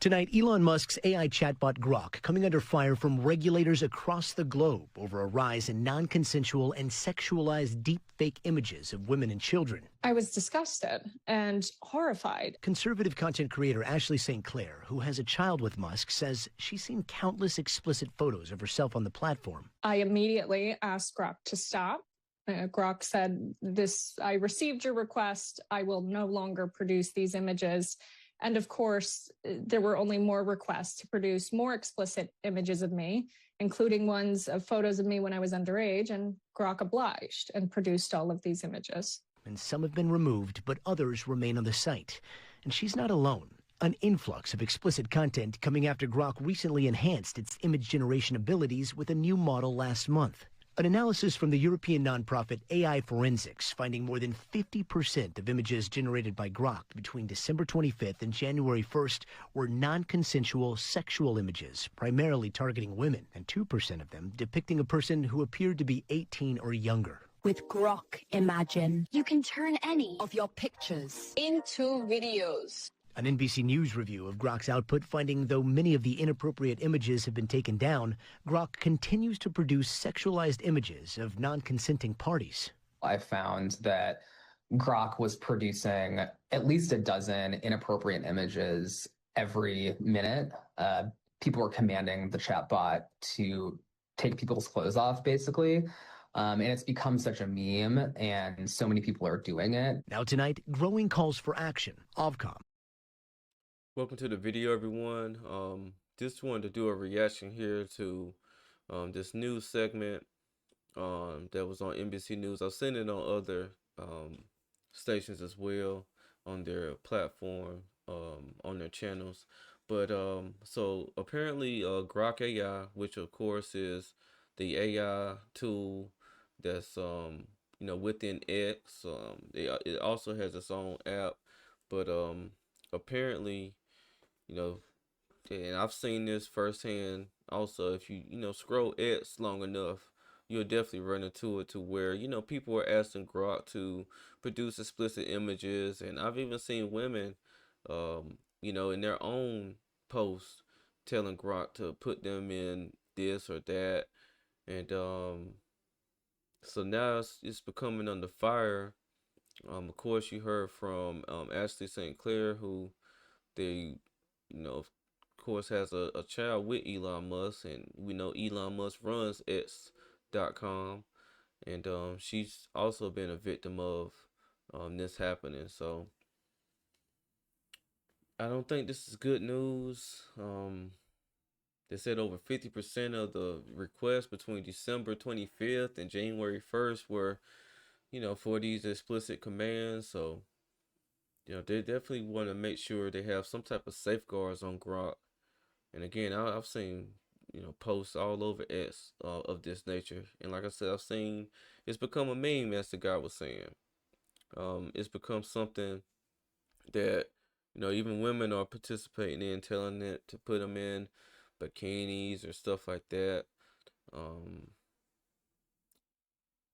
Tonight, Elon Musk's AI chatbot Grok coming under fire from regulators across the globe over a rise in non-consensual and sexualized deepfake images of women and children. I was disgusted and horrified. Conservative content creator Ashley St. Clair, who has a child with Musk, says she's seen countless explicit photos of herself on the platform. I immediately asked Grok to stop. Grok said, I received your request. I will no longer produce these images. And of course, there were only more requests to produce more explicit images of me, including ones of photos of me when I was underage, and Grok obliged and produced all of these images. And some have been removed, but others remain on the site. And she's not alone. An influx of explicit content coming after Grok recently enhanced its image generation abilities with a new model last month. An analysis from the European nonprofit AI Forensics finding more than 50% of images generated by Grok between December 25th and January 1st were non-consensual sexual images, primarily targeting women, and 2% of them depicting a person who appeared to be 18 or younger. With Grok, imagine you can turn any of your pictures into videos. An NBC News review of Grok's output finding though many of the inappropriate images have been taken down, Grok continues to produce sexualized images of non-consenting parties. I found that Grok was producing at least a dozen inappropriate images every minute. People were commanding the chatbot to take people's clothes off, basically. And it's become such a meme, and so many people are doing it. Now tonight, growing calls for action. Ofcom. Welcome to the video, everyone. Just wanted to do a reaction here to this news segment that was on NBC News. I've seen it on other stations as well on their platform, on their channels. But so apparently Grok AI, which of course is the AI tool that's within X. It also has its own app, but apparently, and I've seen this firsthand also. If you scroll X long enough, you'll definitely run into it to where people are asking Grok to produce explicit images, and I've even seen women in their own posts telling Grok to put them in this or that. And so now it's becoming under fire. Of course, you heard from Ashley St. Clair, who they, of course, has a child with Elon Musk, and we know Elon Musk runs X.com, and she's also been a victim of this happening. So I don't think this is good news. They said over 50% of the requests between December 25th and January 1st were, for these explicit commands. So, they definitely want to make sure they have some type of safeguards on Grok. And again, I've seen, posts all over X of this nature. And like I said, I've seen it's become a meme, as the guy was saying. It's become something that, even women are participating in, telling it to put them in bikinis or stuff like that.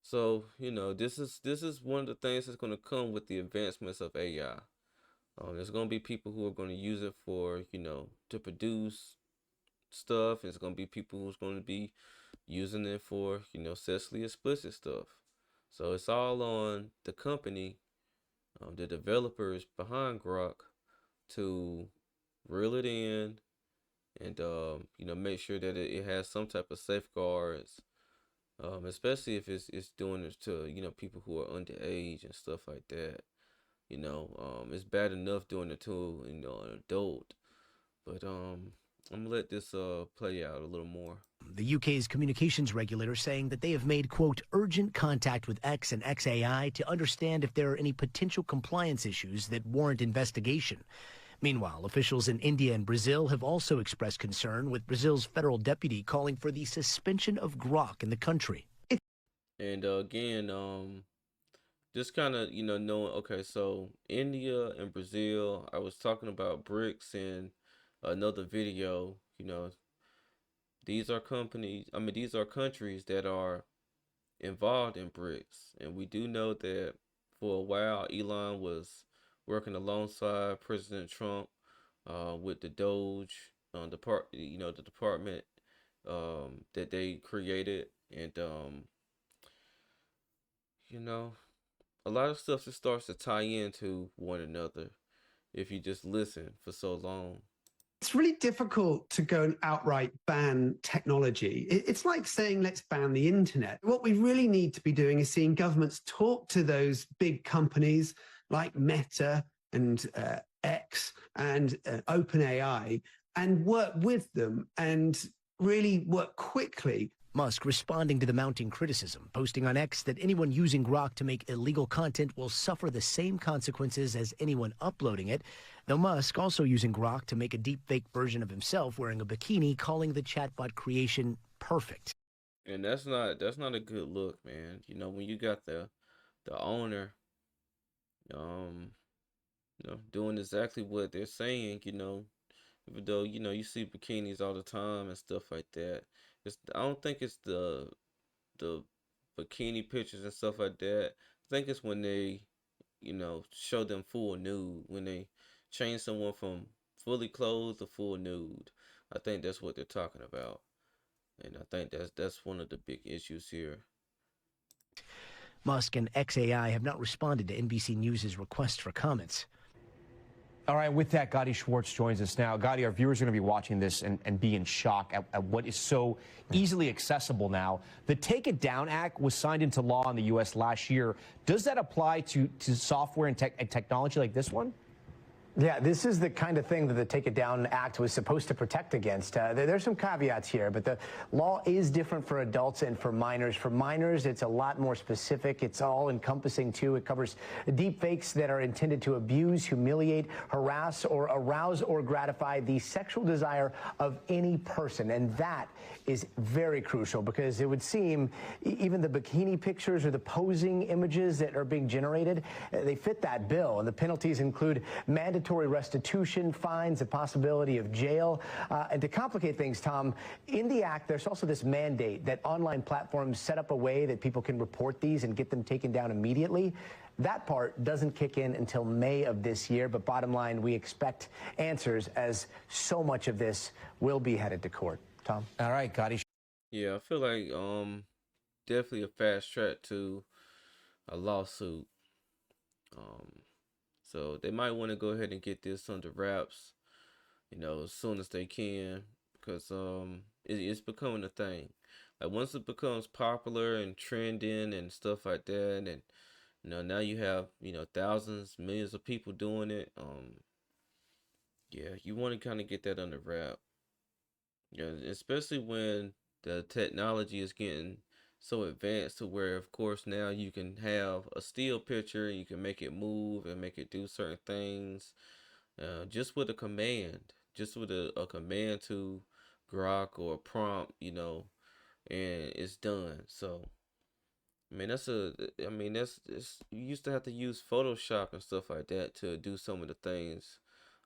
So this is one of the things that's going to come with the advancements of AI. There's going to be people who are going to use it for to produce stuff. It's going to be people who's going to be using it for sexually explicit stuff. So it's all on the company, the developers behind Grok, to reel it in and make sure that it has some type of safeguards, especially if it's doing it to people who are underage and stuff like that. It's bad enough doing it to an adult, but I'm gonna let this play out a little more. The UK's communications regulator saying that they have made, quote, urgent contact with X and XAI to understand if there are any potential compliance issues that warrant investigation. Meanwhile, officials in India and Brazil have also expressed concern, with Brazil's federal deputy calling for the suspension of Grok in the country. And again, just kind of, knowing, okay, so India and Brazil, I was talking about BRICS in another video. These are these are countries that are involved in BRICS. And we do know that for a while, Elon was working alongside President Trump with the Doge the department that they created, and you know, a lot of stuff just starts to tie into one another if you just listen for so long. It's really difficult to go and outright ban technology. It's like saying, let's ban the internet. What we really need to be doing is seeing governments talk to those big companies like Meta and X and OpenAI and work with them and really work quickly. Musk responding to the mounting criticism, posting on X that anyone using Grok to make illegal content will suffer the same consequences as anyone uploading it, though Musk also using Grok to make a deepfake version of himself wearing a bikini, calling the chatbot creation perfect. And that's not a good look, man. You know, when you got the owner doing exactly what they're saying, even though, you see bikinis all the time and stuff like that. I don't think it's the bikini pictures and stuff like that. I think it's when they, show them full nude, when they change someone from fully clothed to full nude. I think that's what they're talking about. And I think that's one of the big issues here. Musk and XAI have not responded to NBC News' request for comments. All right, with that, Gadi Schwartz joins us now. Gadi, our viewers are going to be watching this and be in shock at what is so easily accessible now. The Take It Down Act was signed into law in the U.S. last year. Does that apply to software and technology like this one? Yeah, this is the kind of thing that the Take It Down Act was supposed to protect against. There's some caveats here, but the law is different for adults and for minors. For minors, it's a lot more specific. It's all encompassing, too. It covers deep fakes that are intended to abuse, humiliate, harass, or arouse or gratify the sexual desire of any person. And that is very crucial because it would seem even the bikini pictures or the posing images that are being generated, they fit that bill. And the penalties include mandatory restitution, fines, a possibility of jail. And to complicate things, Tom, in the act, there's also this mandate that online platforms set up a way that people can report these and get them taken down immediately. That part doesn't kick in until May of this year, but bottom line, we expect answers as so much of this will be headed to court. Tom? All right, Gotti. Yeah, I feel like definitely a fast track to a lawsuit. So they might want to go ahead and get this under wraps, as soon as they can, because it's becoming a thing. Like once it becomes popular and trending and stuff like that, and now you have thousands, millions of people doing it. Yeah, you want to kind of get that under wrap. Yeah, especially when the technology is getting so advanced to where, of course, now you can have a still picture, you can make it move and make it do certain things, just with a command, just with a command to Grok or a prompt, and it's done. So, I mean, you used to have to use Photoshop and stuff like that to do some of the things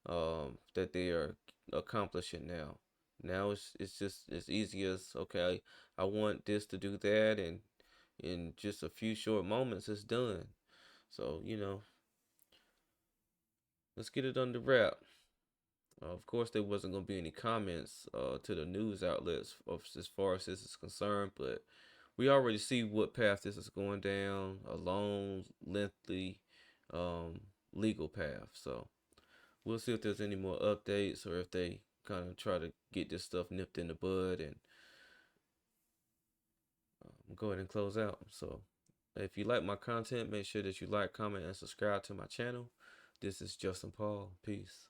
that they are accomplishing now. Now it's just as easy as, okay, I want this to do that, and in just a few short moments it's done. So, let's get it under wrap. Of course, there wasn't going to be any comments to the news outlets as far as this is concerned, but we already see what path this is going down, a long, lengthy legal path. So we'll see if there's any more updates or if they kind of try to get this stuff nipped in the bud, and go ahead and close out. So if you like my content, make sure that you like, comment, and subscribe to my channel. This is Justin Paul. Peace.